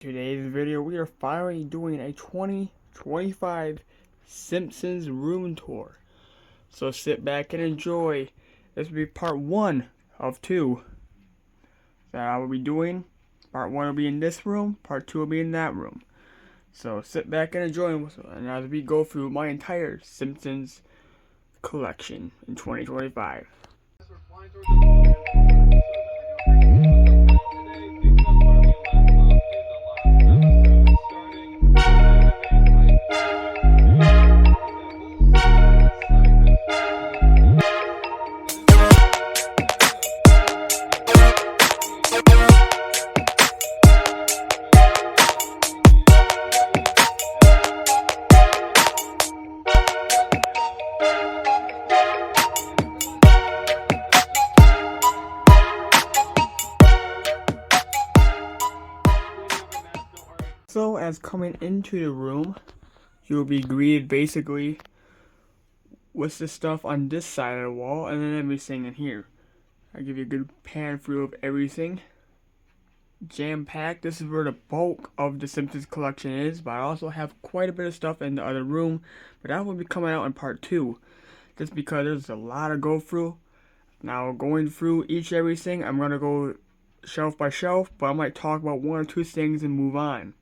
Today's video, we are finally doing a 2025 Simpsons room tour. So sit back and enjoy. This will be part 1 of 2 that I will be doing. Part 1 will be in this room, part 2 will be in that room. So sit back and enjoy, and as we go through my entire Simpsons collection in 2025. So, as coming into the room, you will be greeted basically with the stuff on this side of the wall and then everything in here. I'll give you a good pan through of everything. Jam-packed. This is where the bulk of the Simpsons collection is, but I also have quite a bit of stuff in the other room, but that will be coming out in part 2, just because there's a lot to go through. Now, going through everything, I'm going to go shelf by shelf, but I might talk about 1 or 2 things and move on.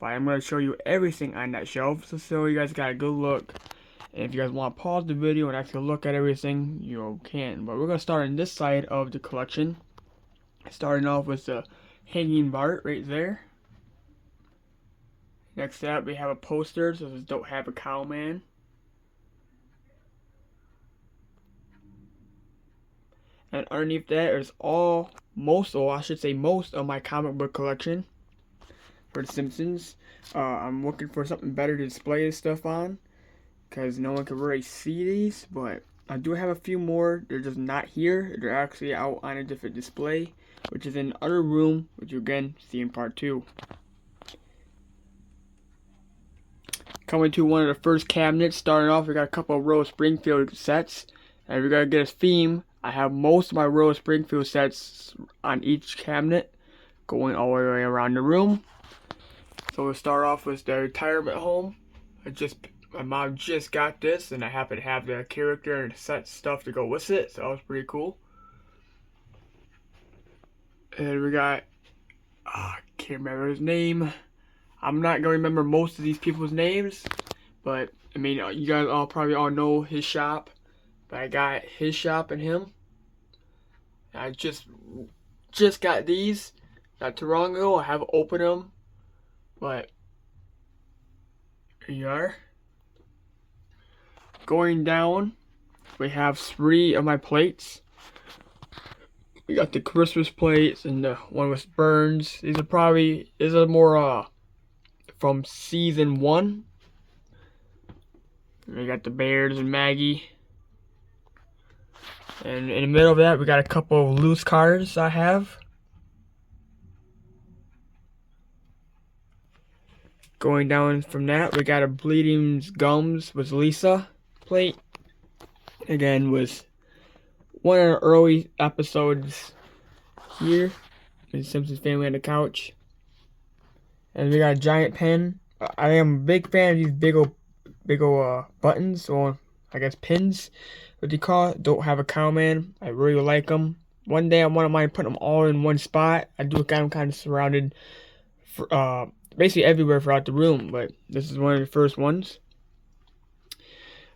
But I'm going to show you everything on that shelf, so you guys got a good look. And if you guys want to pause the video and actually look at everything, you can. But we're going to start on this side of the collection. Starting off with the hanging Bart right there. Next up, we have a poster, so this is Don't Have a Cow Man. And underneath that is most of my comic book collection for The Simpsons. I'm looking for something better to display this stuff on, because no one can really see these, but I do have a few more. They're just not here. They're actually out on a different display, which is in the other room, which you again see in part 2. Coming to one of the first cabinets, starting off, we got a couple of Royal Springfield sets. And if you're going to get a theme, I have most of my Royal Springfield sets on each cabinet, going all the way around the room. So we'll start off with the retirement home. My mom just got this, and I happen to have the character and set stuff to go with it, so that was pretty cool. And we got, I can't remember his name. I'm not gonna remember most of these people's names, but I mean, you guys probably all know his shop. But I got his shop and him. I just got these not too long ago. I haven't opened them, but here you are. Going down, we have 3 of my plates. We got the Christmas plates and the one with Burns. These are more from season 1. We got the Bears and Maggie. And in the middle of that, we got a couple of loose cards I have. Going down from that, we got a Bleeding Gums with Lisa plate. Again, with one of the early episodes here in Simpsons Family on the Couch. And we got a giant pen. I am a big fan of these big old buttons, or I guess pins, what they call it. Don't Have a Cow Man. I really like them. One day I wouldn't mind putting them all in one spot. I do got them kind of surrounded for, basically everywhere throughout the room, but this is one of the first ones.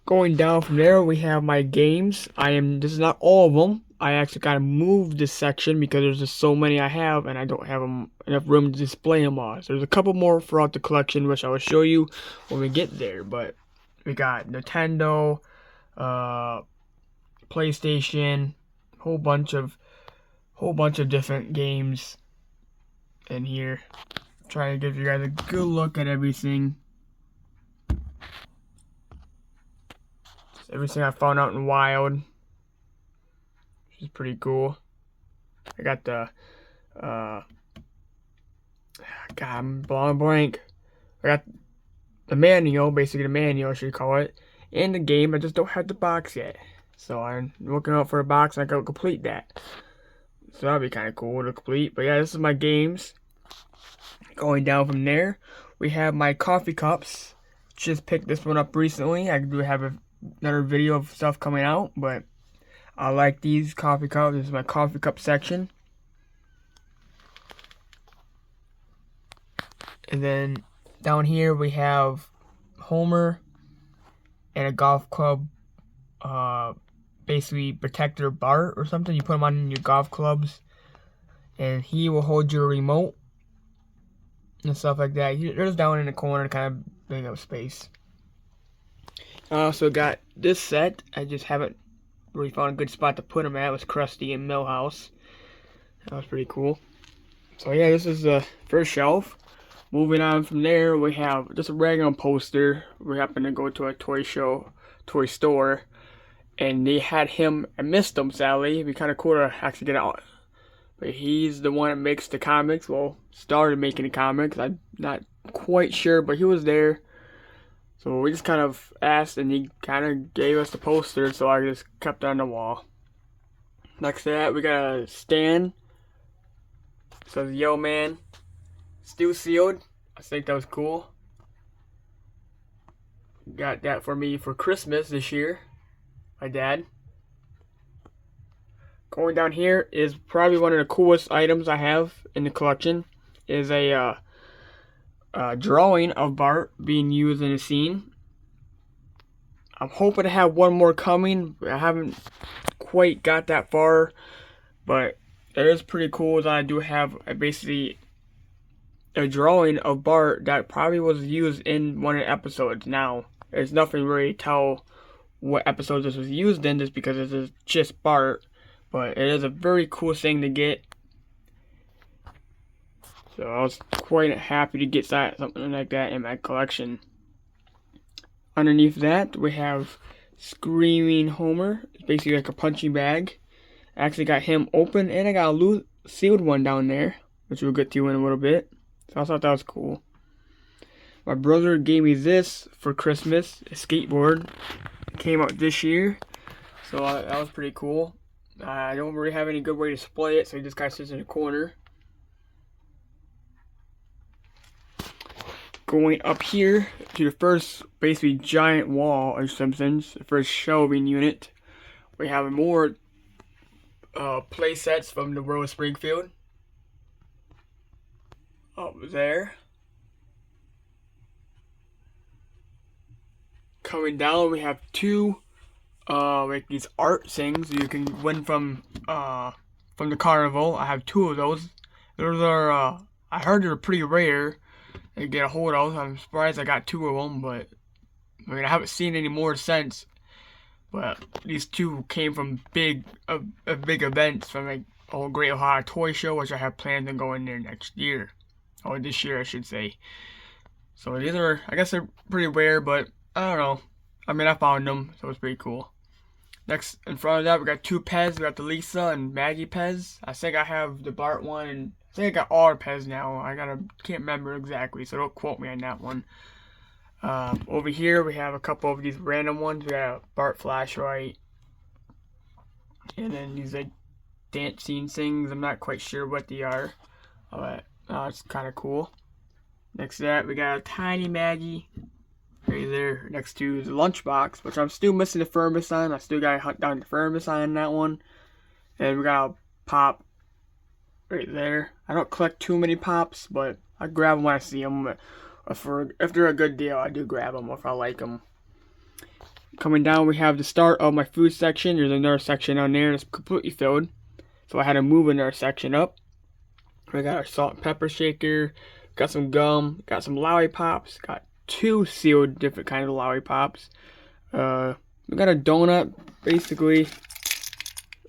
Going down from there, we have my games. This is not all of them. I actually kind of moved this section because there's just so many I have, and I don't have enough room to display them all. So there's a couple more throughout the collection, which I will show you when we get there. But we got Nintendo, PlayStation, whole bunch of different games in here. Trying to give you guys a good look at everything. Everything I found out in Wild, which is pretty cool. I got the God, I'm blowing blank. I got the manual, basically the manual I should call it, and the game. I just don't have the box yet, so I'm looking out for a box and I gotta complete that. So that'll be kind of cool to complete. But yeah, this is my games. Going down from there, we have my coffee cups. Just picked this one up recently. I do have another video of stuff coming out, but I like these coffee cups. This is my coffee cup section. And then down here we have Homer and a golf club, basically protector Bart or something. You put them on your golf clubs, and he will hold your remote and stuff like that. There's down in the corner, kind of big up space. I also got this set. I just haven't really found a good spot to put them at. It was Krusty and Millhouse. That was pretty cool. So yeah, this is the first shelf. Moving on from there, we have just a regular poster. We happened to go to a toy store, and they had him. I missed him, sadly. It'd be kind of cool to actually get out. But he's the one that makes the comics. Well, started making the comics. I'm not quite sure, but he was there. So we just kind of asked, and he kind of gave us the poster, so I just kept it on the wall. Next to that, we got a stand. It says Yo Man. Still sealed. I think that was cool. Got that for me for Christmas this year. My dad. Going down here is probably one of the coolest items I have in the collection. Is a drawing of Bart being used in a scene. I'm hoping to have one more coming. I haven't quite got that far, but it is pretty cool that I do have basically a drawing of Bart that probably was used in one of the episodes. Now, there's nothing really to tell what episode this was used in, just because this is just Bart, but it is a very cool thing to get. So I was quite happy to get something like that in my collection. Underneath that, we have Screaming Homer. It's basically like a punching bag. I actually got him open, and I got a sealed one down there, which we'll get to in a little bit. So I thought that was cool. My brother gave me this for Christmas, a skateboard. It came out this year, so that was pretty cool. I don't really have any good way to display it, so he just kind of sits in the corner. Going up here to the first basically giant wall of Simpsons, the first shelving unit, we have more play sets from the World of Springfield. Up there. Coming down, we have two like these art things you can win from the carnival. I have two of those. Those are I heard they're pretty rare to get a hold of. I'm surprised I got two of them, but I mean I haven't seen any more since. But these two came from big events from like Old Great Ohio Toy Show, which I have planned on going there next year. Or this year, I should say. So these are, I guess they're pretty rare, but I don't know. I mean, I found them, so it's pretty cool. Next, in front of that, we got two Pez. We got the Lisa and Maggie Pez. I think I have the Bart one, and I think I got all the Pez now. Can't remember exactly, so don't quote me on that one. Over here, we have a couple of these random ones. We got a Bart flashlight, and then these like dancing things. I'm not quite sure what they are, but it's kind of cool. Next to that, we got a tiny Maggie right there next to the lunchbox, which I'm still missing the Firmus on. I still gotta hunt down the Firmus on that one. And we got a pop right there. I don't collect too many pops, but I grab them when I see them. If they're a good deal, I do grab them if I like them. Coming down, we have the start of my food section. There's another section on there that's completely filled, so I had to move another section up. We got our salt and pepper shaker, got some gum, got some lollipops, got two sealed different kind of lollipops. We got a donut, basically,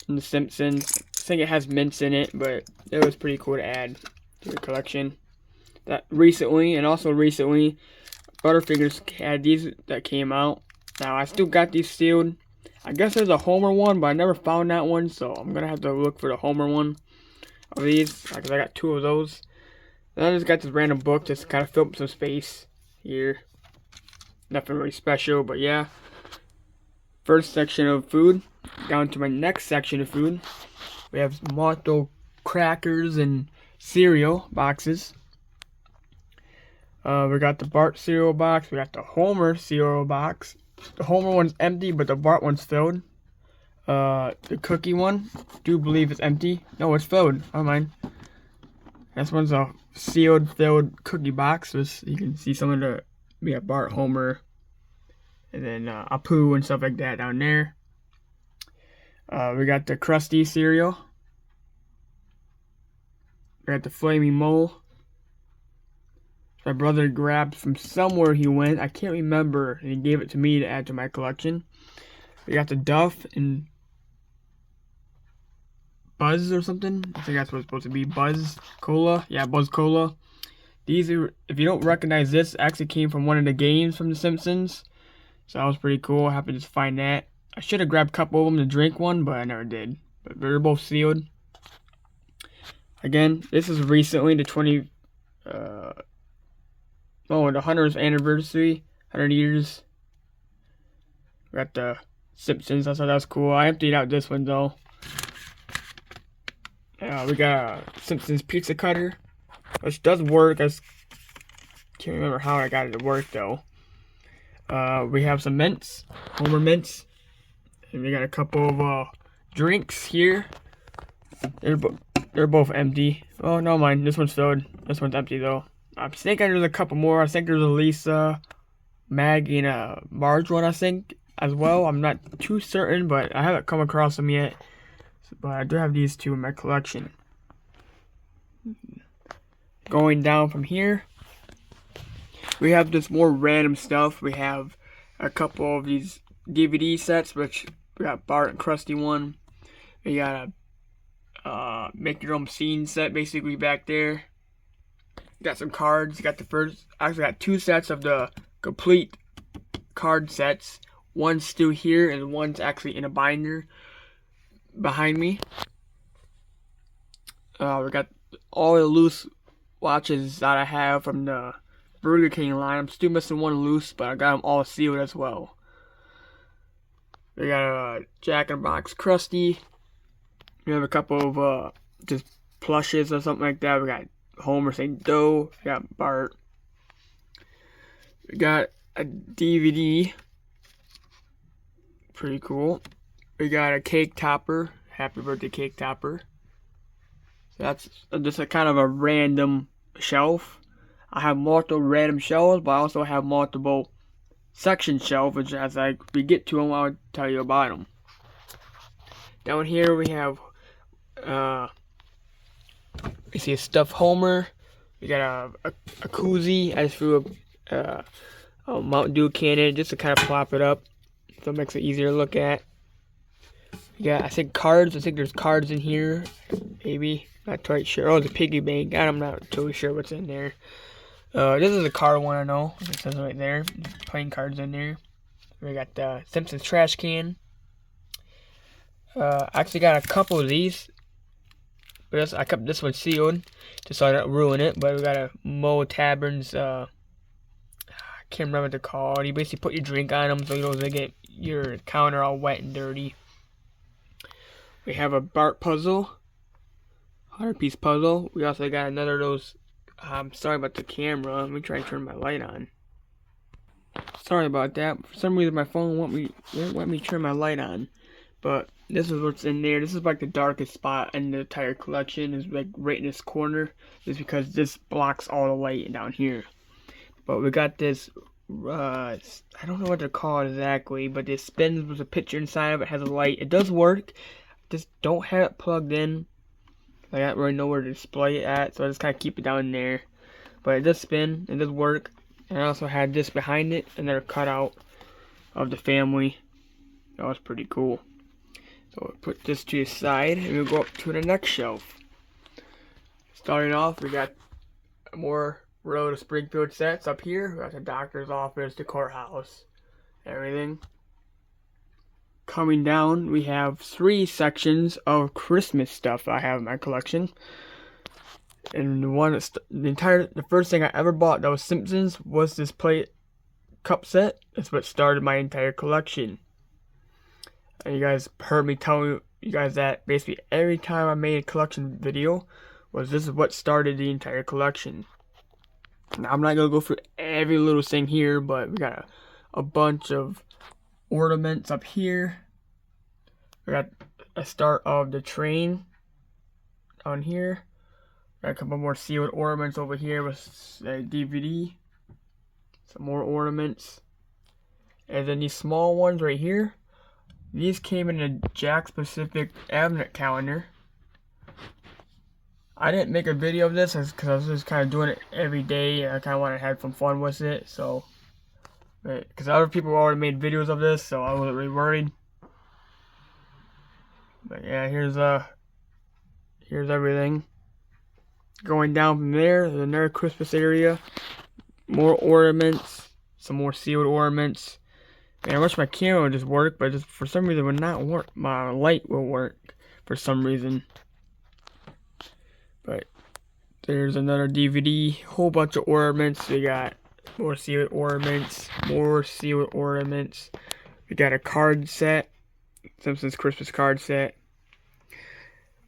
in the Simpsons. I think it has mints in it, but it was pretty cool to add to the collection. That recently, Butterfingers had these that came out. Now, I still got these sealed. I guess there's a Homer one, but I never found that one, so I'm going to have to look for the Homer one of these, because I got two of those. Then I just got this random book just to kind of fill up some space here. Nothing really special, but yeah. First section of food. Down to my next section of food. We have Malto crackers and cereal boxes. We got the Bart cereal box. We got the Homer cereal box. The Homer one's empty, but the Bart one's filled. The cookie one, do believe it's empty. No, it's filled. Oh mind. This one's a sealed, filled cookie box. So you can see some of the, we got Bart, Homer, and then Apu and stuff like that down there. We got the Krusty cereal. We got the Flaming Mole. My brother grabbed from somewhere he went. I can't remember. And he gave it to me to add to my collection. We got the Duff and Buzz or something. I think that's what it's supposed to be. Buzz Cola. Yeah, Buzz Cola. These are, if you don't recognize this, it actually came from one of the games from The Simpsons. So that was pretty cool. I happened to just find that. I should have grabbed a couple of them to drink one, but I never did. But they're both sealed. Again, this is recently the the 100th anniversary, 100 years. We got the Simpsons. I thought that was cool. I emptied out this one though. We got a Simpsons pizza cutter, which does work. I can't remember how I got it to work though. We have some mints, Homer mints, and we got a couple of drinks here. They're both empty. Oh no, mind. This one's filled. This one's empty though. I think there's a couple more. I think there's a Lisa, Maggie, and a Marge one, I think, as well. I'm not too certain, but I haven't come across them yet. But I do have these two in my collection. Going down from here, we have just more random stuff. We have a couple of these DVD sets, which we got Bart and Krusty one. We got a make your own scene set basically back there. Got some cards. You got the first, actually got two sets of the complete card sets. One's still here and one's actually in a binder behind me. We got all the loose watches that I have from the Burger King line. I'm still missing one loose, but I got them all sealed as well. We got a Jack in the Box Krusty. We have a couple of just plushes or something like that. We got Homer St. Doe. We got Bart. We got a DVD. Pretty cool. We got a cake topper. Happy birthday cake topper. So that's just a kind of a random shelf. I have multiple random shelves, but I also have multiple section shelves, which as we get to them, I'll tell you about them. Down here we have you see a stuffed Homer. We got a koozie. I just threw a Mountain Dew can in just to kind of plop it up, so it makes it easier to look at. We got, I think, cards. I think there's cards in here. Maybe. Not quite sure. Oh, it's a piggy bank. I'm not totally sure what's in there. This is a card one, I know. It says right there. Playing cards in there. We got the Simpsons trash can. I actually got a couple of these. But I kept this one sealed just so I don't ruin it. But we got a Mo Tavern's, I can't remember what they're called. You basically put your drink on them so you don't get your counter all wet and dirty. We have a Bart puzzle, 100-piece puzzle. We also got another of those. I'm sorry about the camera. Let me try and turn my light on. Sorry about that. For some reason, my phone won't let me turn my light on. But this is what's in there. This is like the darkest spot in the entire collection. Is like right in this corner. Just because this blocks all the light down here. But we got this. I don't know what they're called exactly, but this spins with a picture inside of it. Has a light. It does work. Just don't have it plugged in. I don't really know where to display it at, so I just kind of keep it down there. But it does spin. It does work. And I also had this behind it, another cutout of the family. That was pretty cool. So we'll put this to the side, and we'll go up to the next shelf. Starting off, we got more Road to Springfield sets up here. We got the doctor's office, the courthouse, everything. Coming down, we have 3 sections of Christmas stuff I have in my collection. And the first thing I ever bought that was Simpsons was this plate cup set. That's what started my entire collection. And you guys heard me tell you guys that basically every time I made a collection video, this is what started the entire collection. Now, I'm not going to go through every little thing here, but we got a bunch of ornaments up here. We got a start of the train on here. Got a couple more sealed ornaments over here with a DVD. Some more ornaments. And then these small ones right here. These came in a Jack Specific advent calendar. I didn't make a video of this because I was just kind of doing it every day. And I kind of wanted to have some fun with it. So, because other people already made videos of this, so I wasn't really worried. But yeah, here's everything. Going down from there, there's another Christmas area. More ornaments, some more sealed ornaments. And I wish my camera would just work, but just for some reason it would not work. My light will work for some reason. But there's another DVD, whole bunch of ornaments. We got more sealed ornaments, more sealed ornaments. We got a card set, Simpsons Christmas card set.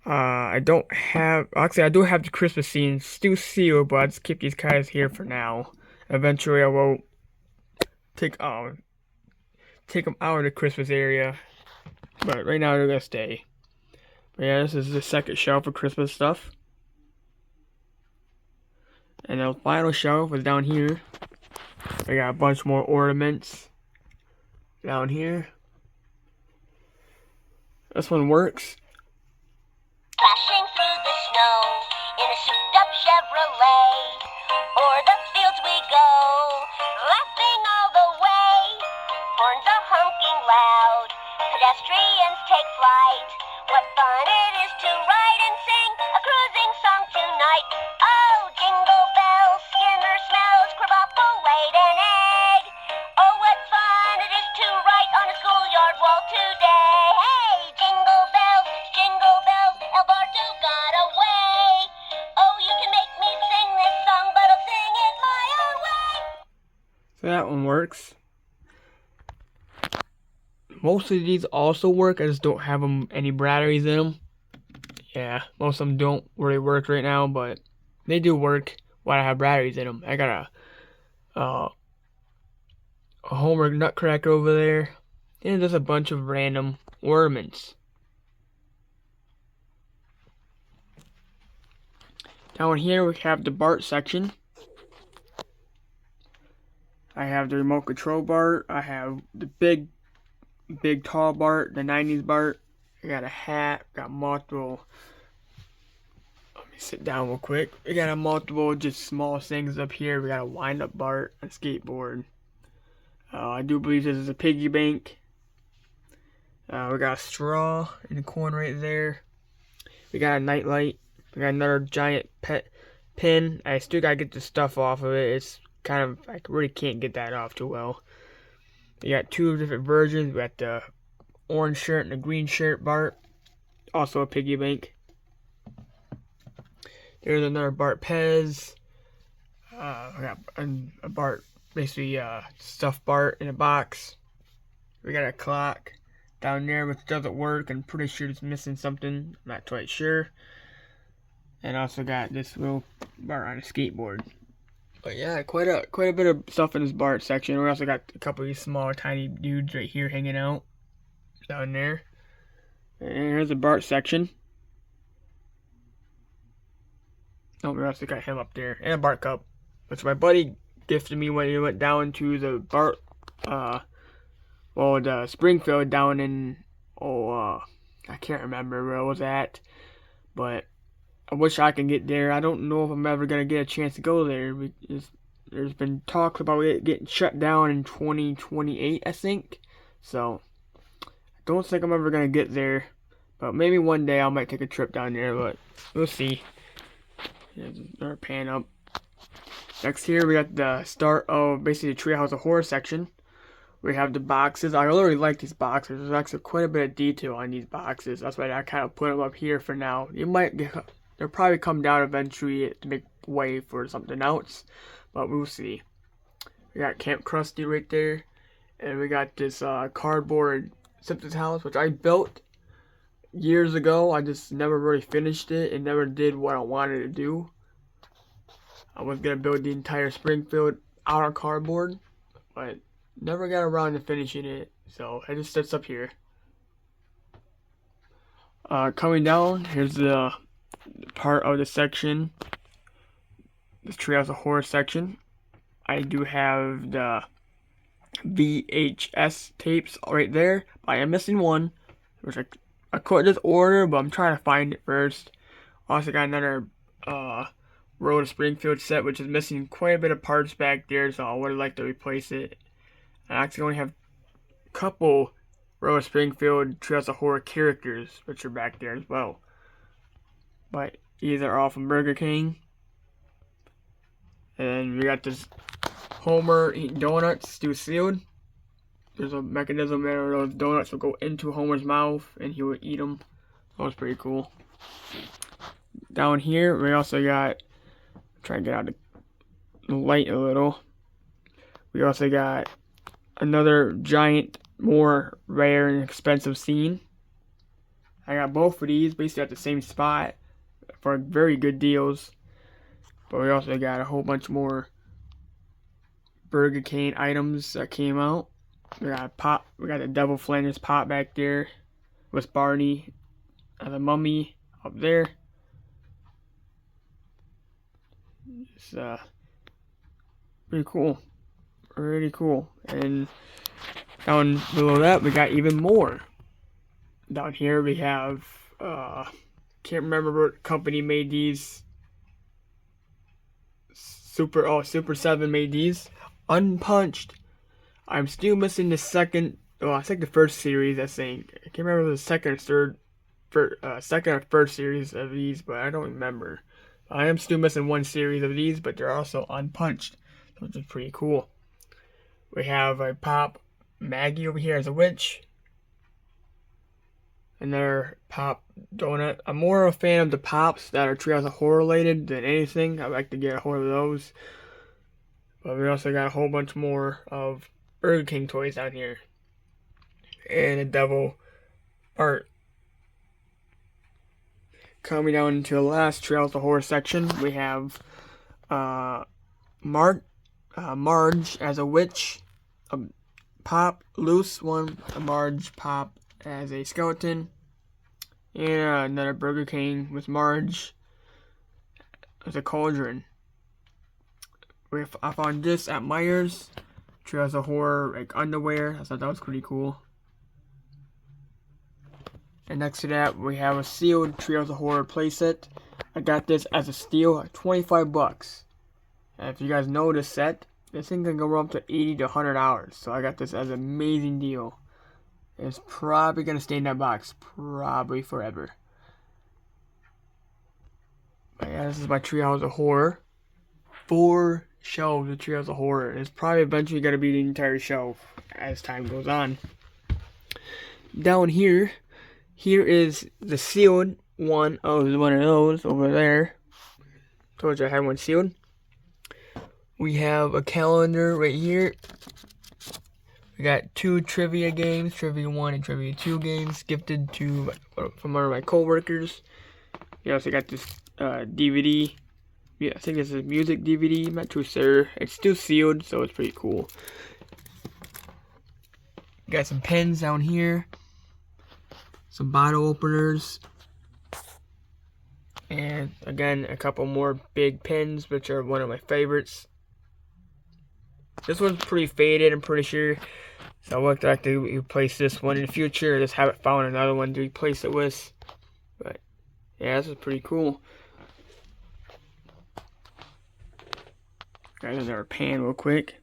I don't have, actually I do have the Christmas scenes still sealed, but I'll just keep these guys here for now. Eventually I will take them out of the Christmas area, but right now they're gonna stay. But yeah, this is the second shelf of Christmas stuff. And the final shelf is down here. I got a bunch more ornaments down here. This one works. Crashing through the snow in a souped-up Chevrolet. O'er the fields we go, laughing all the way. Horns are honking loud, pedestrians take flight. What fun it is to ride and sing a cruising song tonight. Oh, jingle bells, Skinner smells, Krabappel laid an egg. Oh, what fun it is to write on a schoolyard wall today. Hey, jingle bells, Alberto got away. Oh, you can make me sing this song, but I'll sing it my own way. So that one works. Most of these also work, I just don't have any batteries in them. Yeah, most of them don't really work right now, but they do work while I have batteries in them. I got a Homer Nutcracker over there, and just a bunch of random ornaments. Down here we have the Bart section. I have the remote control Bart. I have the big tall Bart, the 90s Bart. I got a hat, got multiple. Let me sit down real quick. We got a multiple just small things up here. We got a wind up Bart, a skateboard. I do believe this is a piggy bank. We got a straw in the corner right there. We got a nightlight. We got another giant pet pin. I still gotta get the stuff off of it. It's kind of, I really can't get that off too well. We got two different versions. We got the orange shirt and the green shirt Bart. Also a piggy bank. There's another Bart Pez. We got a Bart, basically stuffed Bart in a box. We got a clock down there which doesn't work. I'm pretty sure it's missing something. I'm not quite sure. And also got this little Bart on a skateboard. But yeah, quite a bit of stuff in this Bart section. We also got a couple of these small, tiny dudes right here hanging out down there. And here's the Bart section. Oh, we also got him up there, and a Bart cup, which my buddy gifted me when he went down to the Bart, the Springfield down in, I can't remember where it was at, but I wish I could get there. I don't know if I'm ever going to get a chance to go there. There's been talks about it getting shut down in 2028, I think. So, I don't think I'm ever going to get there. But maybe one day I might take a trip down there, but we'll see. Here's another pan up. Next here we got the start of basically the Treehouse of Horror section. We have the boxes. I really like these boxes. There's actually quite a bit of detail on these boxes. That's why I kind of put them up here for now. They'll probably come down eventually to make way for something else, but we'll see. We got Camp Krusty right there, and we got this cardboard Simpsons house, which I built years ago. I just never really finished it and never did what I wanted to do. I was gonna build the entire Springfield out of cardboard, but never got around to finishing it, so it just sits up here. Coming down, here's the part of the section, the Treehouse of Horror section. I do have the VHS tapes right there, but I am missing one, which I could just order, but I'm trying to find it first. Also got another Road to Springfield set, which is missing quite a bit of parts back there, so I would like to replace it. I actually only have a couple Road to Springfield Treehouse of Horror characters, which are back there as well. But these are all from Burger King. And we got this Homer eating donuts, still sealed. There's a mechanism where those donuts will go into Homer's mouth and he will eat them. That was pretty cool. Down here, we also got, try to get out the light a little. We also got another giant, more rare and expensive scene. I got both of these basically at the same spot for very good deals. But we also got a whole bunch more Burger King items that came out. We got pop. We got the Devil Flanders pop back there with Barney and the Mummy up there. It's pretty cool, really cool. And down below that, we got even more. Down here, we have can't remember what company made these. Super 7 made these. Unpunched. I'm still missing the second, well, I think the first series, I think. I can't remember the second or first series of these, but I don't remember. I am still missing one series of these, but they're also unpunched, which is pretty cool. We have a Pop Maggie over here as a witch. Another Pop donut. I'm more of a fan of the Pops that are Treehouse of Horror related than anything. I like to get a hold of those. But we also got a whole bunch more of Burger King toys down here. And a devil art. Coming down into the last Treehouse of Horror section, we have Marge as a witch. A Pop loose one. A Marge Pop as a skeleton, and another Burger King with Marge as a cauldron. I found this at Myers. Treehouse of Horror like underwear. I thought that was pretty cool. And next to that, we have a sealed Treehouse of Horror playset. I got this as a steal at 25 bucks. And if you guys know this set, this thing can go up to $80 to $100. So I got this as an amazing deal. It's probably going to stay in that box probably forever. But yeah, this is my Treehouse of Horror. 4 shelves of Treehouse of Horror. And it's probably eventually going to be the entire shelf as time goes on. Down here is the sealed one of those over there. Told you I had one sealed. We have a calendar right here. We got 2 trivia games, Trivia 1 and Trivia 2 games, gifted from one of my co-workers. We also got this DVD. Yeah, I think this is a music DVD. I'm not too sure. It's still sealed, so it's pretty cool. Got some pens down here. Some bottle openers. And again, a couple more big pens, which are one of my favorites. This one's pretty faded, I'm pretty sure. So I would like to replace this one in the future. Just haven't found another one to replace it with. But yeah, this is pretty cool. Got another pan real quick.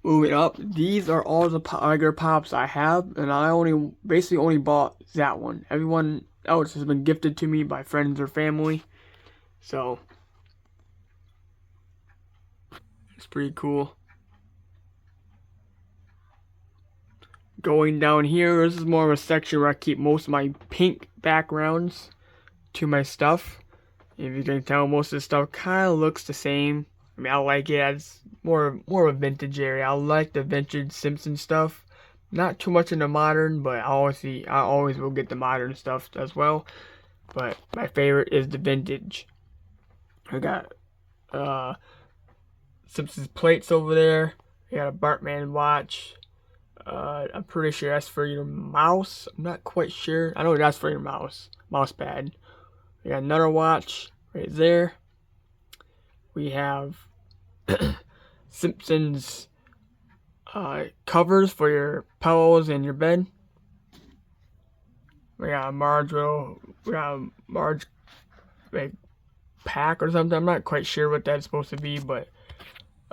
Moving up, these are all the regular Pops I have, and I basically only bought that one. Everyone else has been gifted to me by friends or family. So it's pretty cool. Going down here, this is more of a section where I keep most of my pink backgrounds to my stuff. If you can tell, most of the stuff kind of looks the same. I mean, I like it. It's more of a vintage area. I like the vintage Simpsons stuff. Not too much in the modern, but I always will get the modern stuff as well. But my favorite is the vintage. I got Simpsons plates over there. We got a Bartman watch. I'm pretty sure that's for your mouse. I'm not quite sure. I know that's for your mouse pad. We got another watch right there. We have Simpsons covers for your pillows and your bed. We got a Marge like, pack or something. I'm not quite sure what that's supposed to be, but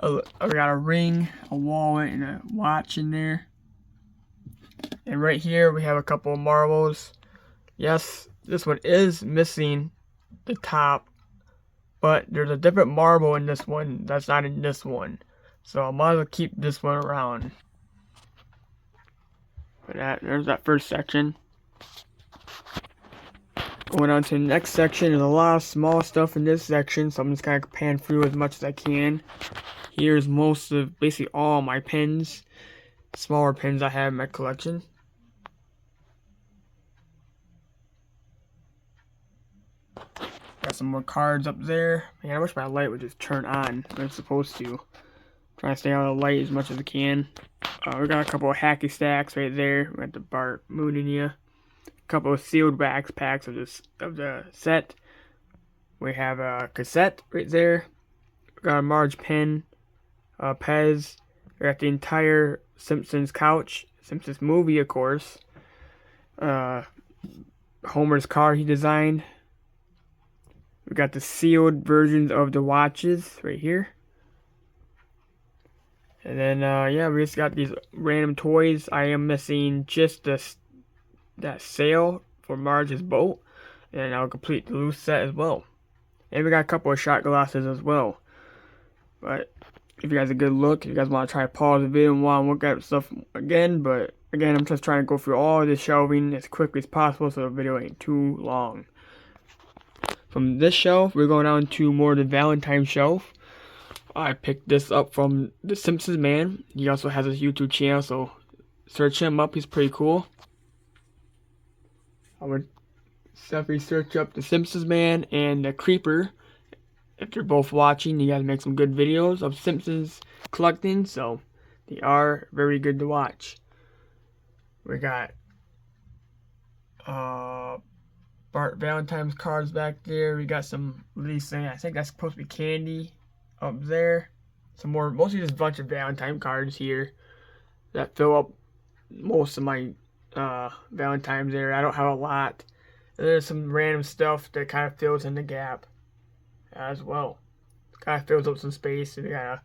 we got a ring, a wallet, and a watch in there. And right here we have a couple of marbles. Yes, this one is missing the top, but there's a different marble in this one that's not in this one. So I might as well keep this one around. But there's that first section. Going on to the next section, there's a lot of small stuff in this section, so I'm just kind of pan through as much as I can. Here's basically all my pins, smaller pins I have in my collection. Got some more cards up there. Man, I wish my light would just turn on when it's supposed to. Trying to stay out of the light as much as I can. We got a couple of hacky stacks right there. We got the Bart mooning you. A couple of sealed wax packs of the set. We have a cassette right there. We got a Marge pen, Pez. We got the entire Simpsons couch, Simpsons movie, of course. Homer's car he designed. We got the sealed versions of the watches right here. And then, yeah, we just got these random toys. I am missing just that sail for Marge's boat. And I'll complete the loose set as well. And we got a couple of shot glasses as well. But if you guys a good look, if you guys want to try to pause the video and want to look at stuff again. But again, I'm just trying to go through all of this shelving as quickly as possible so the video ain't too long. From this shelf, we're going down to more of the Valentine's shelf. I picked this up from the Simpsons man. He also has his YouTube channel, so search him up. He's pretty cool. I would definitely search up the Simpsons man and the Creeper. If they're both watching, you guys make some good videos of Simpsons collecting, so they are very good to watch. We got Bart Valentine's cards back there. We got some Lisa, I think that's supposed to be candy up there. Some more, mostly just a bunch of Valentine cards here that fill up most of my Valentine's there. I don't have a lot. There's some random stuff that kind of fills in the gap as well. Kind of fills up some space. And we got a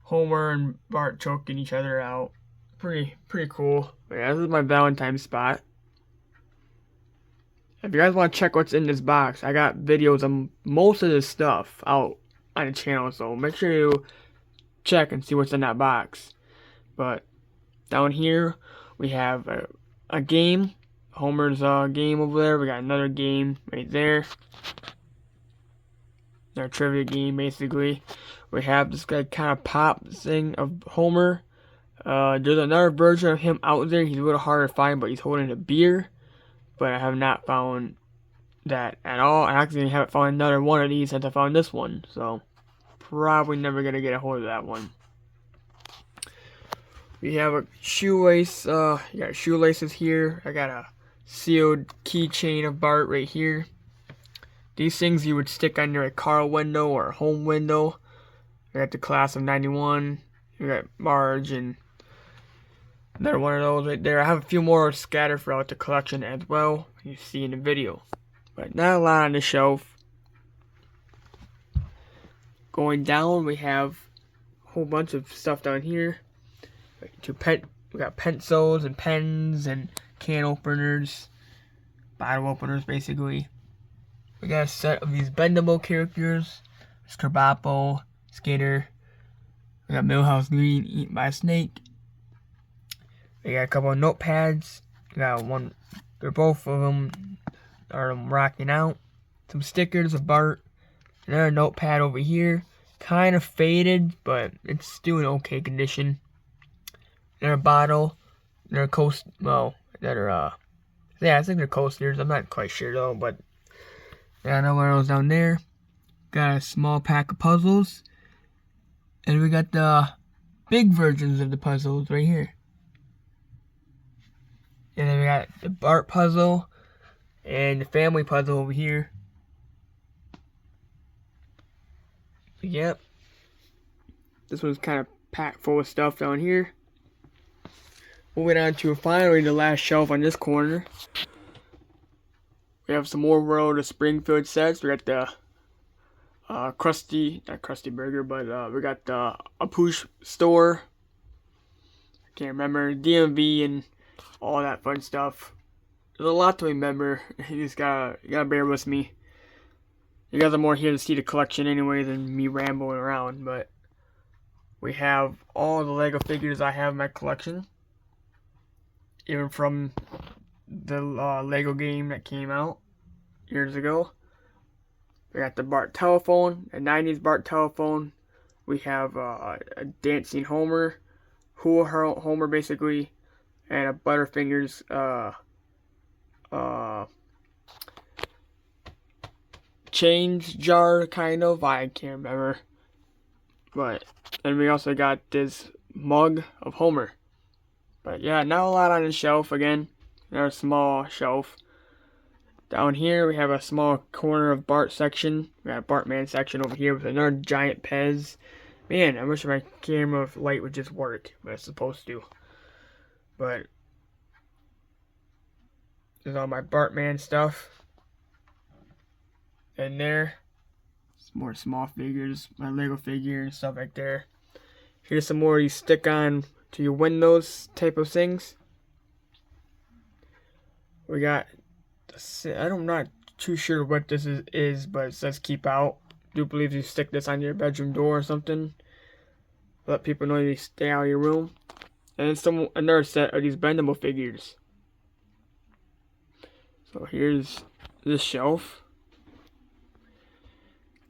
Homer and Bart choking each other out. Pretty cool. But yeah, this is my Valentine's spot. If you guys want to check what's in this box, I got videos of most of this stuff out on the channel, so make sure you check and see what's in that box. But down here we have a game, Homer's game over there. We got another game right there, our trivia game basically. We have this guy kind of pop thing of Homer. There's another version of him out there. He's a little harder to find, but he's holding a beer. But I have not found that at all. I actually haven't found another one of these since I found this one. So, probably never going to get a hold of that one. We have a shoelace. You got shoelaces here. I got a sealed keychain of Bart right here. These things you would stick on your car window or home window. We got the class of 91. We got Marge and another one of those right there. I have a few more scattered throughout the collection as well. You see in the video. But not a lot on the shelf. Going down, we have a whole bunch of stuff down here. We got pencils and pens and can openers, bottle openers basically. We got a set of these bendable characters. There's Kerbapo, Skater. We got Milhouse Green, eaten by a snake. We got a couple of notepads. We got one. They're both of them are rocking out. Some stickers of Bart. Another notepad over here. Kind of faded, but it's still in okay condition. Another bottle. Another coast. Well, another yeah, I think they're coasters. I'm not quite sure though, but yeah, another one of those down there. Got a small pack of puzzles. And we got the big versions of the puzzles right here. And then we got the Bart puzzle and the family puzzle over here. Yep. This one's kind of packed full of stuff down here. Moving on to finally the last shelf on this corner. We have some more World of Springfield sets. We got the not Krusty Burger, but we got the Apoosh store. I can't remember, DMV and all that fun stuff. There's a lot to remember. You just gotta bear with me. You guys are more here to see the collection anyway than me rambling around, but we have all the Lego figures I have in my collection. Even from the Lego game that came out years ago. We got the Bart telephone, a 90s Bart telephone. We have a dancing Homer, Hula Homer basically, and a Butterfingers change jar kind of. I can't remember. But then we also got this mug of Homer. But yeah, not a lot on the shelf again. Another small shelf. Down here we have a small corner of Bart section. We got a Bartman section over here with another giant Pez. Man, I wish my camera light would just work, but it's supposed to. But there's all my Bartman stuff. And there, some more small figures, my Lego figure and stuff right there. Here's some more you stick on to your windows type of things. We got, I'm not too sure what this is, but it says keep out. I do believe you stick this on your bedroom door or something. Let people know you stay out of your room. And then another set of these bendable figures. So here's this shelf.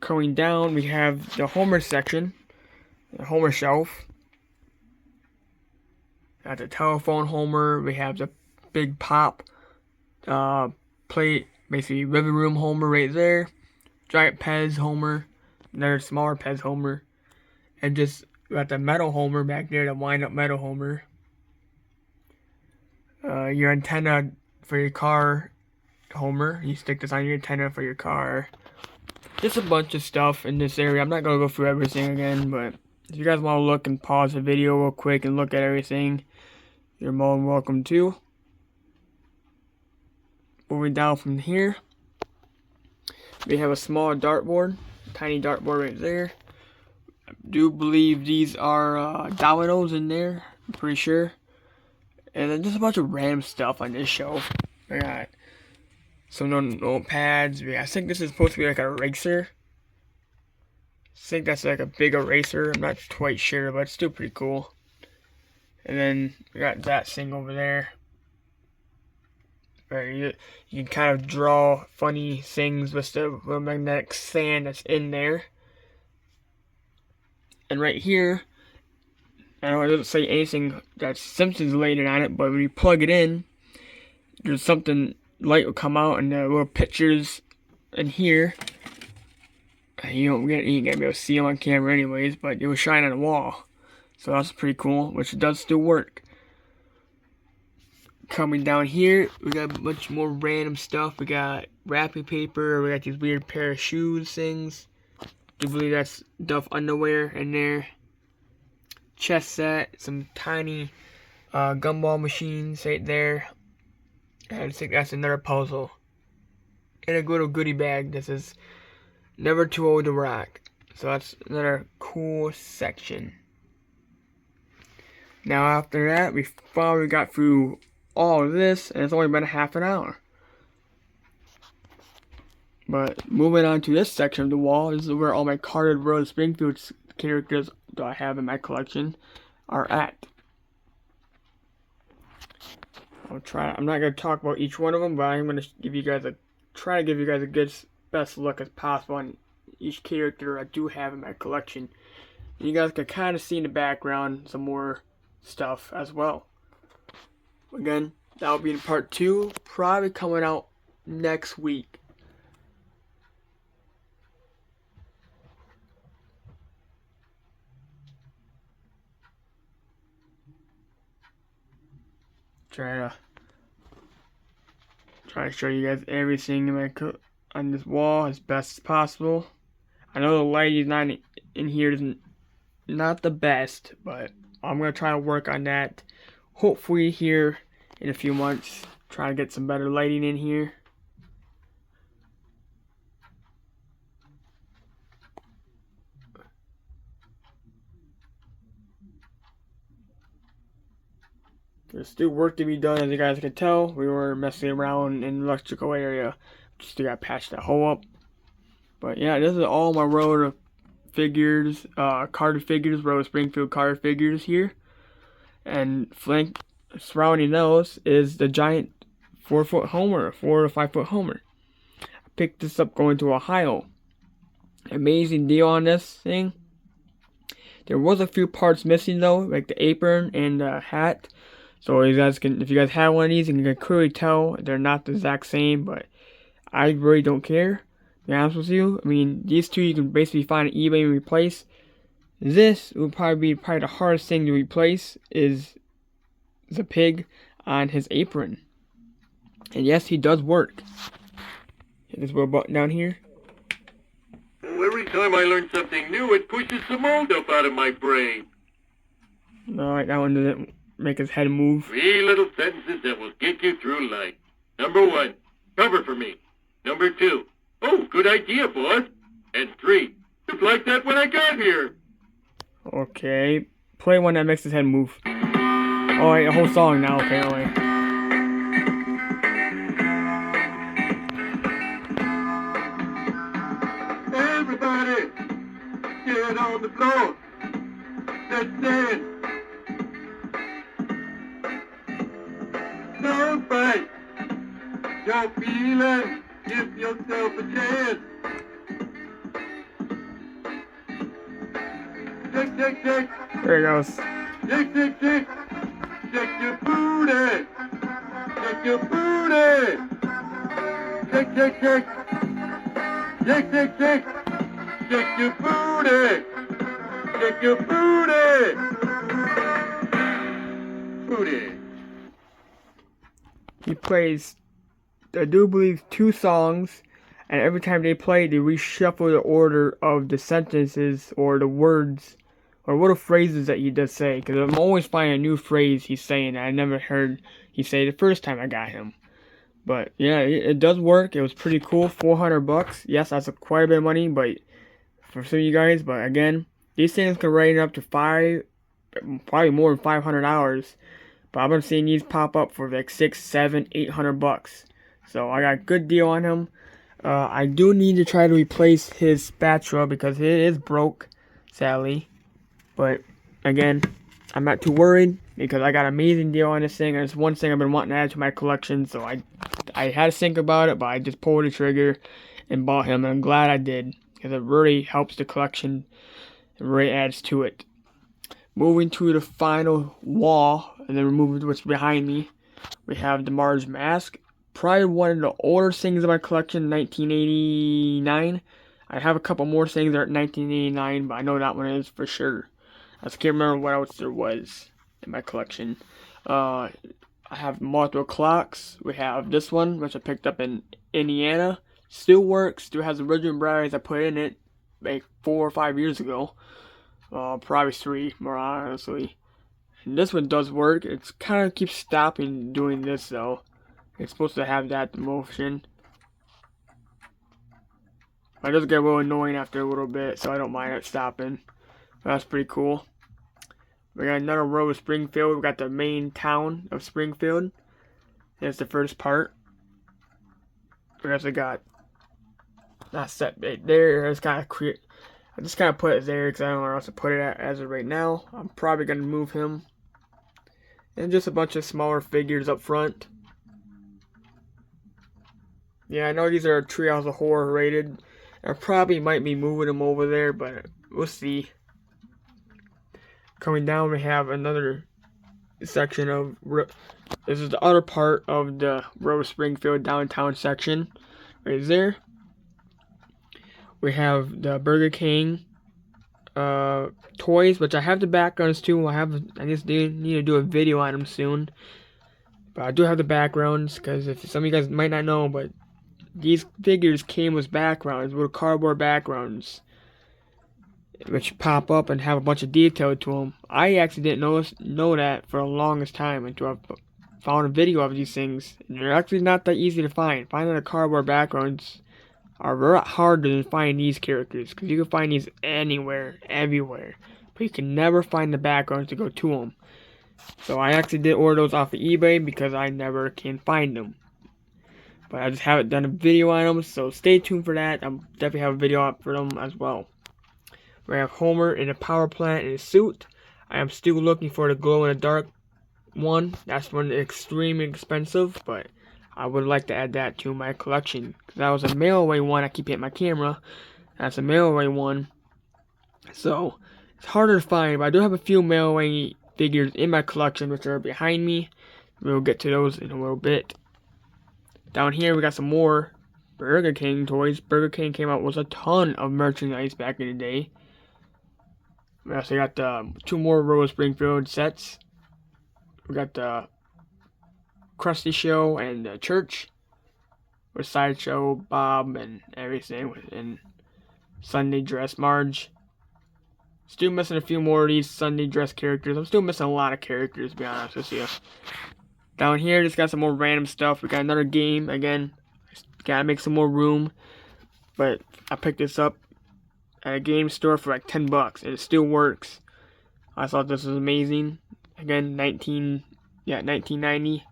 Going down, we have the Homer section, the Homer shelf. Got the telephone Homer. We have the big pop plate, basically living room Homer right there. Giant Pez Homer, another smaller Pez Homer, and just got the metal Homer back there, the wind up metal Homer. Your antenna for your car Homer. You stick this on your antenna for your car. Just a bunch of stuff in this area. I'm not going to go through everything again, but if you guys want to look and pause the video real quick and look at everything, you're more than welcome to. Moving down from here, we have a small dartboard, tiny dartboard right there. I do believe these are dominoes in there, I'm pretty sure. And then just a bunch of random stuff on this shelf. We got some notepads. I think this is supposed to be like an eraser. I think that's like a big eraser. I'm not quite sure, but it's still pretty cool. And then we got that thing over there. Where you can kind of draw funny things with the little magnetic sand that's in there. And right here, I know it doesn't say anything that's Simpsons related on it, but when you plug it in, there's something, light will come out, and the little pictures in here. You ain't gonna be able to see them on camera anyways, but it will shine on the wall. So that's pretty cool, which does still work. Coming down here, we got a bunch more random stuff. We got wrapping paper. We got these weird pair of shoes things. I believe that's Duff underwear in there. Chess set, some tiny gumball machines right there. I think that's another puzzle. And a little goodie bag that says never too old to rock. So that's another cool section. Now after that, we finally got through all of this, and it's only been a half an hour. But moving on to this section of the wall, this is where all my carded World of Springfield characters that I have in my collection are at. I'm not going to talk about each one of them, but I'm going to try to give you guys a good, best look as possible on each character I do have in my collection. And you guys can kind of see in the background some more stuff as well. Again, that will be in part 2, probably coming out next week. try to show you guys everything on this wall as best as possible. I know the lighting not in here isn't not the best, but I'm gonna try to work on that. Hopefully here in a few months, try to get some better lighting in here. There's still work to be done, as you guys can tell. We were messing around in the electrical area. Just got to patch that hole up. But yeah, this is all my road of figures, carded figures, row of Springfield carded figures here. And flank surrounding those is the giant 4-foot Homer, 4 to 5 foot Homer. I picked this up going to Ohio. Amazing deal on this thing. There was a few parts missing though, like the apron and the hat. So you guys can, if you guys have one of these, you can clearly tell they're not the exact same. But I really don't care, to be honest with you. I mean, these two you can basically find on eBay and replace. This would probably be the hardest thing to replace is the pig on his apron. And yes, he does work. Hit this little button down here. Oh, every time I learn something new, it pushes some old up out of my brain. Alright, that one doesn't make his head move. 3 little sentences that will get you through life. Number 1, cover for me. Number 2, oh, good idea, boss. And 3, just like that when I got here. Okay, play one that makes his head move. Alright, a whole song now, apparently. Everybody, get on the floor. Let's dance. Don't fight. You're feeling. Give yourself a chance. Shake, shake, shake. There he goes. Shake, shake, shake. Shake your booty. Shake your booty. Shake, shake, shake. Shake, shake, shake. Shake your booty. Shake your booty. Booty. He plays, I do believe, 2 songs, and every time they play, they reshuffle the order of the sentences or the words or what phrases that he does say. Because I'm always finding a new phrase he's saying that I never heard he say the first time I got him. But yeah, it does work. It was pretty cool. $400. Yes, that's quite a bit of money, but for some of you guys. But again, these things can range up to probably more than $500. But I've been seeing these pop up for like $600, $700, $800. So I got a good deal on him. I do need to try to replace his spatula because it is broke, sadly. But again, I'm not too worried because I got an amazing deal on this thing. And it's one thing I've been wanting to add to my collection. So I had to think about it, but I just pulled the trigger and bought him. And I'm glad I did because it really helps the collection. It really adds to it. Moving to the final wall, and then removing what's behind me, we have the Marge mask. Probably one of the older things in my collection, 1989. I have a couple more things that are 1989, but I know that one is for sure. I just can't remember what else there was in my collection. I have multiple clocks. We have this one, which I picked up in Indiana. Still works. Still has the original batteries I put in it like 4 or 5 years ago. Probably 3, more honestly. And this one does work. It's kind of keeps stopping doing this though. It's supposed to have that motion. But it does get a little annoying after a little bit, so I don't mind it stopping. But that's pretty cool. We got another row of Springfield. We got the main town of Springfield. There's the first part. We also got that set right there. It's kind of create. I just kind of put it there because I don't know where else to put it at as of right now. I'm probably going to move him. And just a bunch of smaller figures up front. Yeah, I know these are Treehouse of Horror rated. I probably might be moving them over there, but we'll see. Coming down, we have another section of... This is the other part of the Rose Springfield downtown section. Right there. We have the Burger King toys, which I have the backgrounds too. I just need to do a video on them soon. But I do have the backgrounds, because if some of you guys might not know, but these figures came with backgrounds, with cardboard backgrounds, which pop up and have a bunch of detail to them. I actually didn't know that for the longest time until I found a video of these things. And they're actually not that easy to find. Finding the cardboard backgrounds are a lot harder than finding these characters, because you can find these anywhere, everywhere, but you can never find the backgrounds to go to them. So I actually did order those off of eBay because I never can find them. But I just haven't done a video on them, so stay tuned for that. I'll definitely have a video up for them as well. We have Homer in a power plant in a suit. I am still looking for the glow in the dark one. That's one extremely expensive, but I would like to add that to my collection. Because that was a mail away one. I keep hitting my camera. That's a mail away one. So it's harder to find, but I do have a few mail away figures in my collection, which are behind me. We'll get to those in a little bit. Down here, we got some more Burger King toys. Burger King came out with a ton of merchandise back in the day. We also got 2 more Rose Springfield sets. We got the Krusty Show and the Church with Sideshow Bob and everything, and Sunday Dress Marge. Still missing a few more of these Sunday dress characters. I'm still missing a lot of characters, to be honest with you. Down here, just got some more random stuff. We got another game. Again, gotta make some more room. But I picked this up at a game store for like 10 bucks, and it still works. I thought this was amazing. Again, 1990.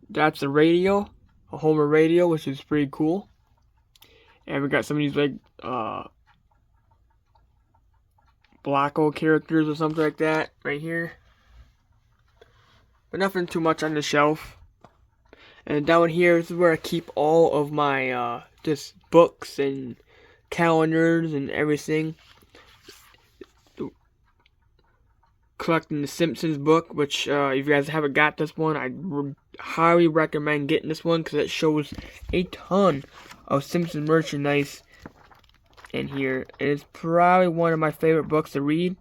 That's a radio, a Homer radio, which is pretty cool. And we got some of these like Blocko characters or something like that right here. But nothing too much on the shelf. And down here, this is where I keep all of my just books and calendars and everything. Collecting the Simpsons book, which if you guys haven't got this one, I would highly recommend getting this one, because it shows a ton of Simpsons merchandise in here. It's probably one of my favorite books to read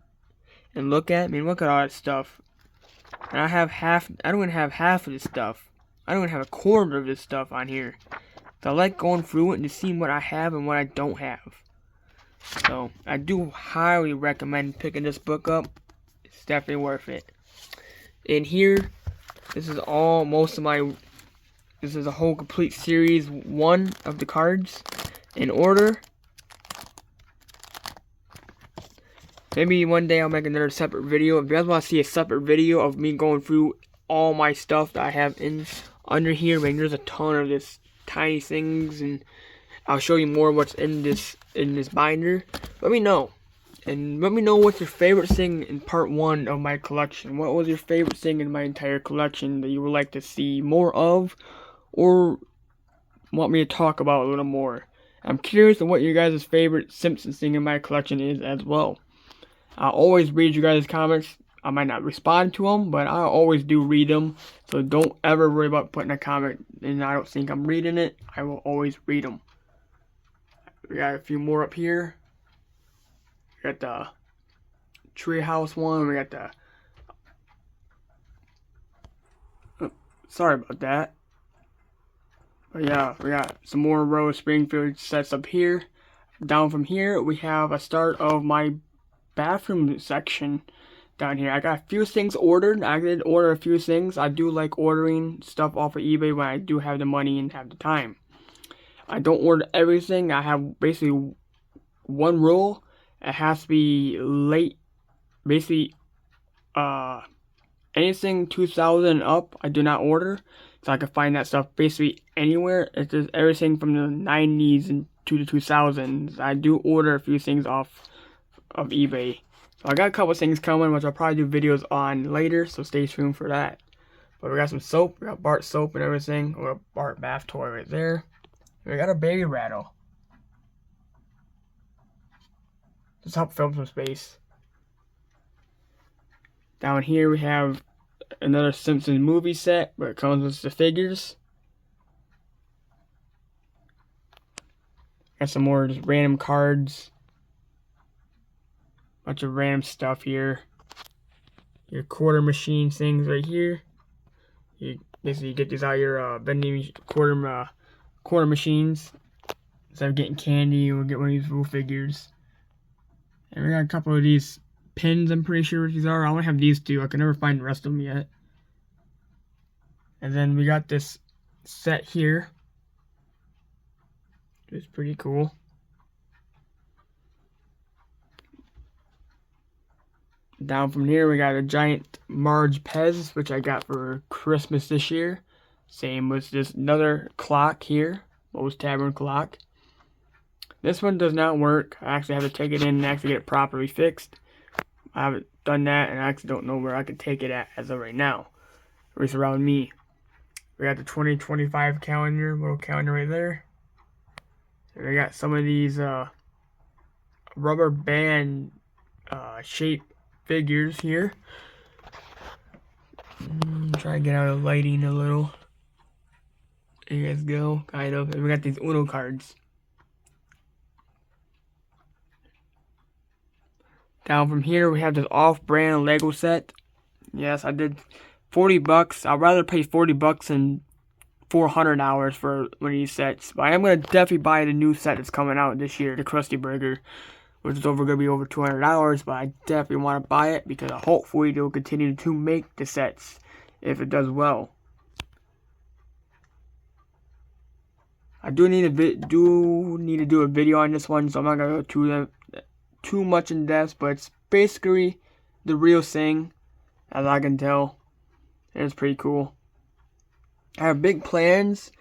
and look at. I mean, look at all that stuff. And I don't even have half of this stuff. I don't even have a quarter of this stuff on here. So I like going through it and just seeing what I have and what I don't have. So I do highly recommend picking this book up. It's definitely worth it. In here, this is a whole complete series 1 of the cards in order. Maybe one day I'll make another separate video. If you guys want to see a separate video of me going through all my stuff that I have under here, man, there's a ton of this tiny things, and I'll show you more what's in this binder. Let me know. And let me know what's your favorite thing in part 1 of my collection. What was your favorite thing in my entire collection that you would like to see more of, or want me to talk about a little more? I'm curious on what your guys' favorite Simpsons thing in my collection is as well. I'll always read you guys' comments. I might not respond to them, but I always do read them. So don't ever worry about putting a comment and I don't think I'm reading it. I will always read them. We got a few more up here. We got the Treehouse one. We got the... Oh, sorry about that. But yeah, we got some more Rose Springfield sets up here. Down from here, we have a start of my bathroom section down here. I got a few things ordered. I did order a few things. I do like ordering stuff off of eBay when I do have the money and have the time. I don't order everything. I have basically one rule. It has to be late. Basically, anything 2000 and up, I do not order. So I can find that stuff basically anywhere. It's just everything from the 90s and to the 2000s. I do order a few things off of eBay. So I got a couple things coming, which I'll probably do videos on later, so stay tuned for that. But we got some soap. We got Bart soap and everything. We got Bart bath toy right there. We got a baby rattle. Just help film some space. Down here we have another Simpsons movie set, where it comes with the figures. Got some more just random cards. Bunch of random stuff here. your quarter machine things right here. You basically get these out of your vending quarter machines. Instead of getting candy, we'll get one of these little figures. And we got a couple of these pins, I'm pretty sure what these are. I only have these two. I can never find the rest of them yet. And then we got this set here. It's pretty cool. Down from here, we got a giant Marge Pez, which I got for Christmas this year. Same with this another clock here, Moe's Tavern clock. This one does not work. I actually have to take it in and actually get it properly fixed. I haven't done that, and I actually don't know where I could take it at as of right now. At least around me. We got the 2025 calendar, little calendar right there. And we got some of these rubber band shape figures here. Try to get out of lighting a little. There you guys go, kind of. And we got these Uno cards. Down from here, we have this off-brand Lego set. Yes, I did $40. I'd rather pay $40 than $400 for one of these sets. But I am going to definitely buy the new set that's coming out this year, the Krusty Burger, which is going to be over $200. But I definitely want to buy it because hopefully they'll continue to make the sets if it does well. I do need to do a video on this one, so I'm not going to go too much in depth, but it's basically the real thing, as I can tell. It's pretty cool. I have big plans,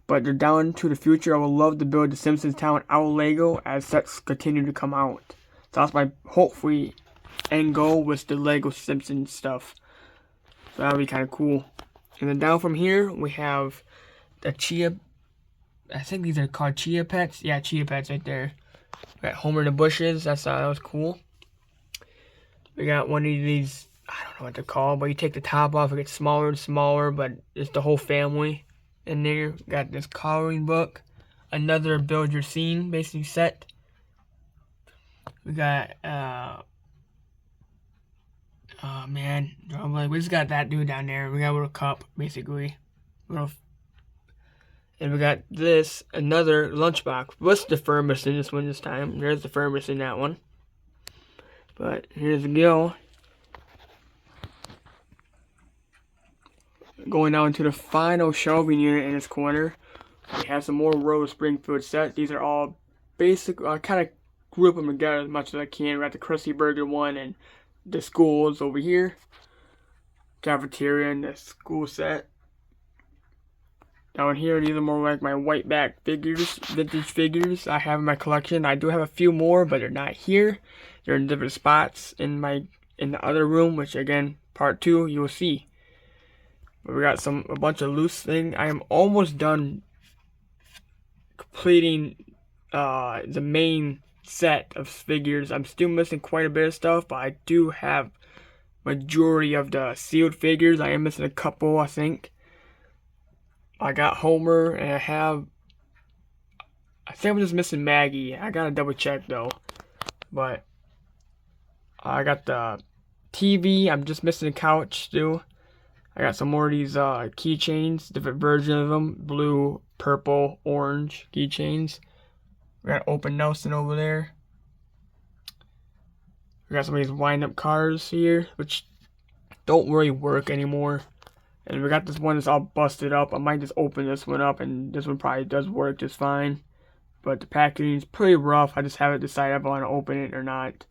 but they're down to the future. I would love to build the Simpsons town out of Lego as sets continue to come out. So that's my hopefully end goal with the Lego Simpsons stuff. So that'll be kind of cool. And then down from here, we have the Chia. I think these are called Chia Pets. Yeah, Chia Pets right there. We got Homer in the Bushes. That was cool. We got one of these, I don't know what they're called, but you take the top off, it gets smaller and smaller, but it's the whole family in there. We got this coloring book. Another build your scene basically set. We got, oh man, we just got that dude down there. We got a little cup, basically. And we got this, another lunchbox. What's the thermos in this one this time? There's the thermos in that one. But here's the go. Going down to the final shelving unit in this corner. We have some more Rose Springfield sets. These are all basic. I kind of group them together as much as I can. We got the Krusty Burger one and the schools over here. Cafeteria and the school set. Down here, these are more like my white back figures, vintage figures I have in my collection. I do have a few more, but they're not here. They're in different spots in the other room, which again, part 2, you will see. But we got a bunch of loose things. I am almost done completing the main set of figures. I'm still missing quite a bit of stuff, but I do have majority of the sealed figures. I am missing a couple, I think. I got Homer, and I think I'm just missing Maggie. I gotta double check though. But I got the TV. I'm just missing a couch still. I got some more of these keychains, different versions of them. Blue, purple, orange keychains. We got Open Nelson over there. We got some of these wind-up cars here, which don't really work anymore. And we got this one that's all busted up. I might just open this one up, and this one probably does work just fine. But the packaging is pretty rough. I just haven't decided if I want to open it or not.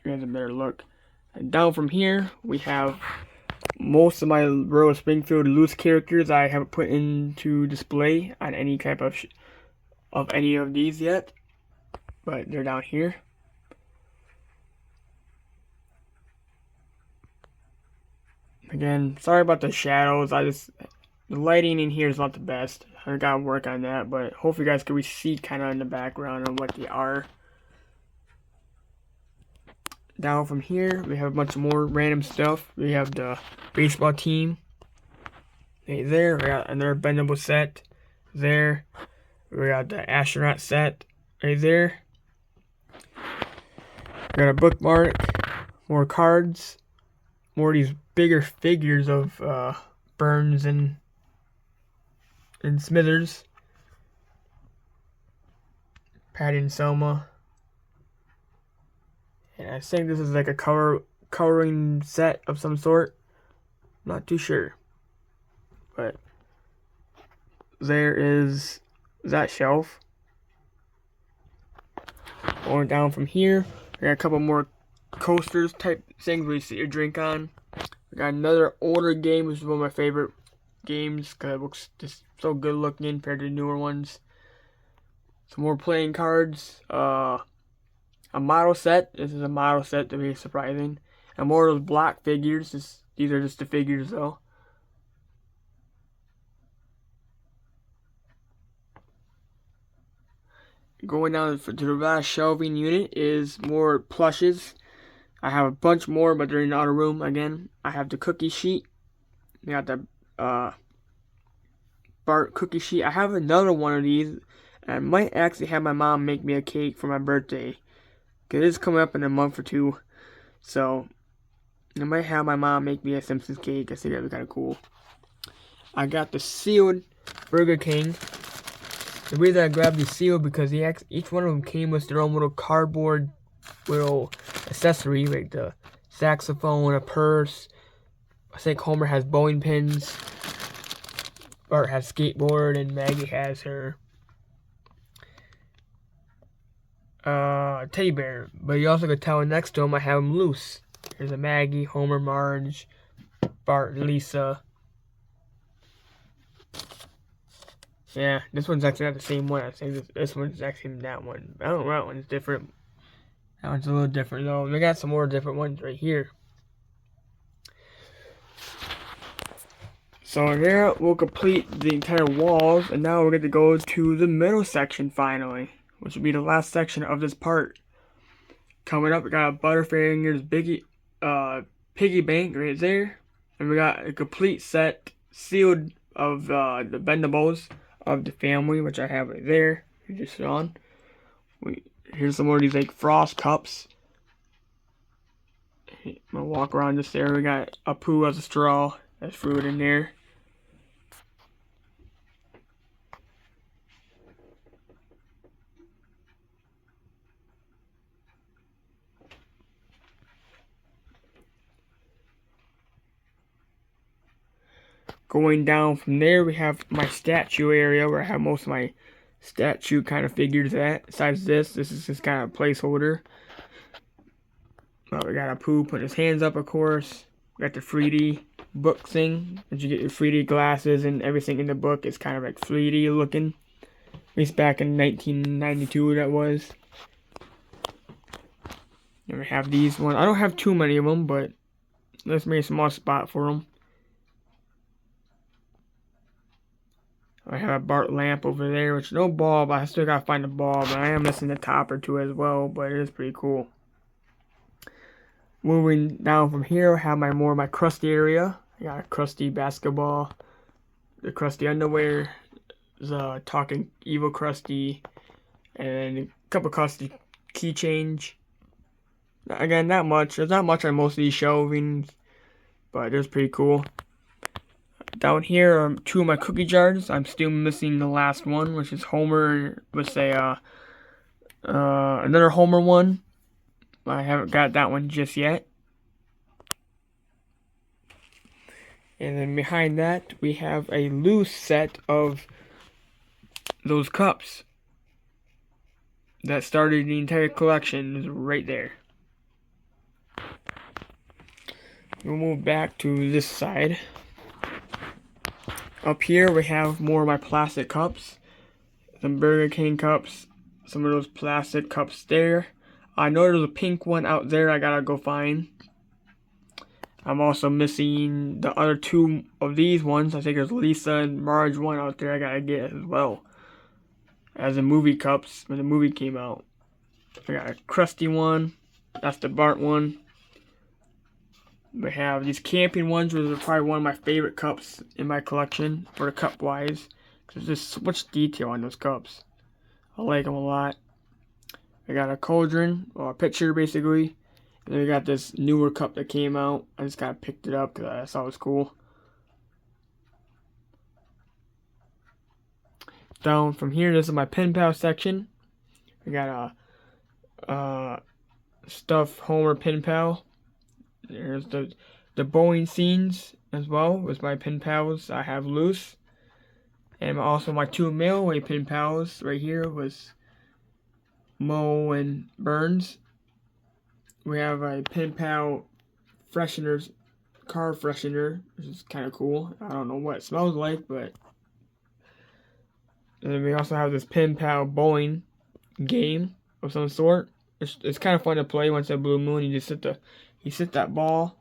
Here's a better look. And down from here, we have most of my Royal Springfield loose characters I haven't put into display on any type of any of these yet. But they're down here. Again, sorry about the shadows. The lighting in here is not the best. I gotta work on that, but hopefully you guys can see kind of in the background of what they are. Down from here, we have a bunch of more random stuff. We have the baseball team. Right there, we got another bendable set. There, we got the astronaut set. Right there. We got a bookmark. More cards. More of these bigger figures of Burns and Smithers. Patty and Selma. And I think this is like a coloring set of some sort. Not too sure. But there is that shelf. Going down from here, we got a couple more coasters type things where you sit your drink on. We got another older game, which is one of my favorite games because it looks just so good looking compared to the newer ones. Some more playing cards. A model set. This is a model set to be surprising. And more of those block figures. These are just the figures though. Going down to the last shelving unit is more plushes. I have a bunch more, but they're in the other room again. I have the cookie sheet. We got the Bart cookie sheet. I have another one of these. And I might actually have my mom make me a cake for my birthday. Because it's coming up in a month or two. So, I might have my mom make me a Simpsons cake. I think that'd be kind of cool. I got the sealed Burger King. The reason I grabbed the sealed because each one of them came with their own little cardboard little accessory, like the saxophone, a purse. I think Homer has bowling pins. Bart has skateboard, and Maggie has her teddy bear. But you also could tell next to him I have them loose. There's a Maggie, Homer, Marge, Bart, Lisa. Yeah, this one's actually not the same one. I think this one's actually that one. I don't know, that one's different. That one's a little different though. We got some more different ones right here. So here we'll complete the entire walls, and now we're going to go to the middle section finally, which will be the last section of this part. Coming up, we got a Butterfingers piggy bank right there, and we got a complete set sealed of the bendables of the family, which I have right there. You just sit on. Here's some more of these like frost cups. I'm gonna walk around this there. We got a poo as a straw. That's fruit in there. Going down from there, we have my statue area where I have most of my statue kind of figures at. Besides this is just kind of a placeholder. We got a Pooh putting his hands up, of course. We got the 3D book thing. That you get your 3D glasses and everything in the book is kind of like 3D looking. At least back in 1992 that was. And we have these ones. I don't have too many of them, but let's make a small spot for them. I have a Bart lamp over there, which no bulb. I still gotta find a bulb, and I am missing the top or two as well, but it is pretty cool. Moving down from here, I have more of my Krusty area. I got a Krusty basketball, the Krusty underwear, the talking evil Krusty, and a couple Krusty keychains. Again, not much. There's not much on most of these shelvings, but it's pretty cool. Down here are two of my cookie jars. I'm still missing the last one, which is Homer with another Homer one. I haven't got that one just yet. And then behind that, we have a loose set of those cups that started the entire collection. Is right there. We'll move back to this side. Up here we have more of my plastic cups. Some Burger King cups. Some of those plastic cups there. I know there's a pink one out there I gotta go find. I'm also missing the other two of these ones. I think there's Lisa and Marge one out there I gotta get as well. As the movie cups when the movie came out. I got a Krusty one. That's the Bart one. We have these camping ones, which are probably one of my favorite cups in my collection for the cup wise. Because there's so much detail on those cups. I like them a lot. I got a cauldron, or a pitcher basically. And then we got this newer cup that came out. I just kind of picked it up because I thought it was cool. Down from here, this is my pen pal section. We got a stuffed Homer pen pal. There's the bowling scenes as well with my pen pals I have loose. And also my 2 mailway pen pals right here was Mo and Burns. We have a pen pal fresheners, car freshener, which is kind of cool. I don't know what it smells like, but. And then we also have this pen pal bowling game of some sort. It's kind of fun to play once at Blue Moon. You just sit that ball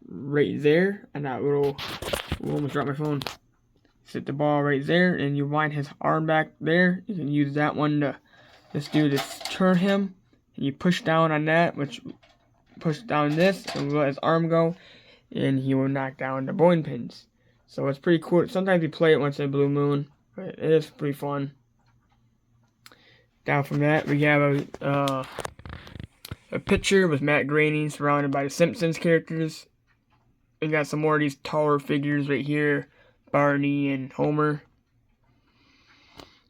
right there, and that little. Oh, almost dropped my phone. Sit the ball right there, and you wind his arm back there. You can use that one to just do this, turn him, and you push down on that, which push down this, and let his arm go, and he will knock down the bowling pins. So it's pretty cool. Sometimes you play it once in Blue Moon, but it is pretty fun. Down from that, we have a picture with Matt Groening surrounded by the Simpsons characters. We got some more of these taller figures right here, Barney and Homer.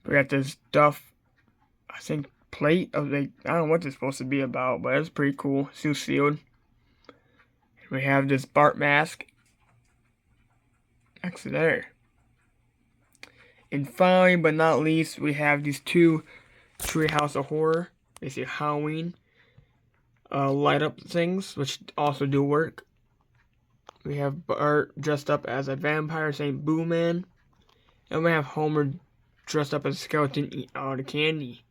We got this Duff, I think, plate of I don't know what this is supposed to be about, but it's pretty cool. Still sealed. We have this Bart mask next to there. And finally, but not least, we have these 2 Treehouse of Horror, basically Halloween light up things, which also do work. We have Bart dressed up as a vampire saying Boo Man. And we have Homer dressed up as a skeleton eating all the candy.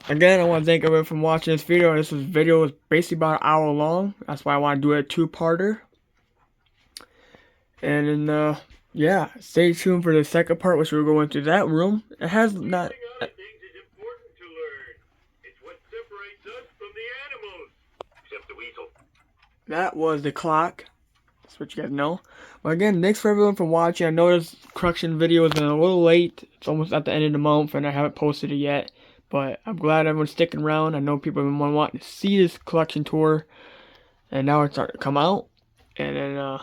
Again, I want to thank everyone for watching this video. This video was basically about an hour long. That's why I want to do a 2-parter. And then, yeah, stay tuned for the second part, which we'll go into that room. It has not. That was the clock. That's what you guys know. Well, again, thanks for everyone for watching. I know this collection video has been a little late. It's almost at the end of the month, and I haven't posted it yet. But I'm glad everyone's sticking around. I know people have been wanting to see this collection tour, and now it's starting to come out. And then,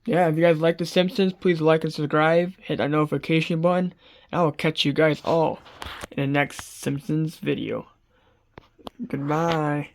yeah, if you guys like The Simpsons, please like and subscribe. Hit that notification button. And I will catch you guys all in the next Simpsons video. Goodbye.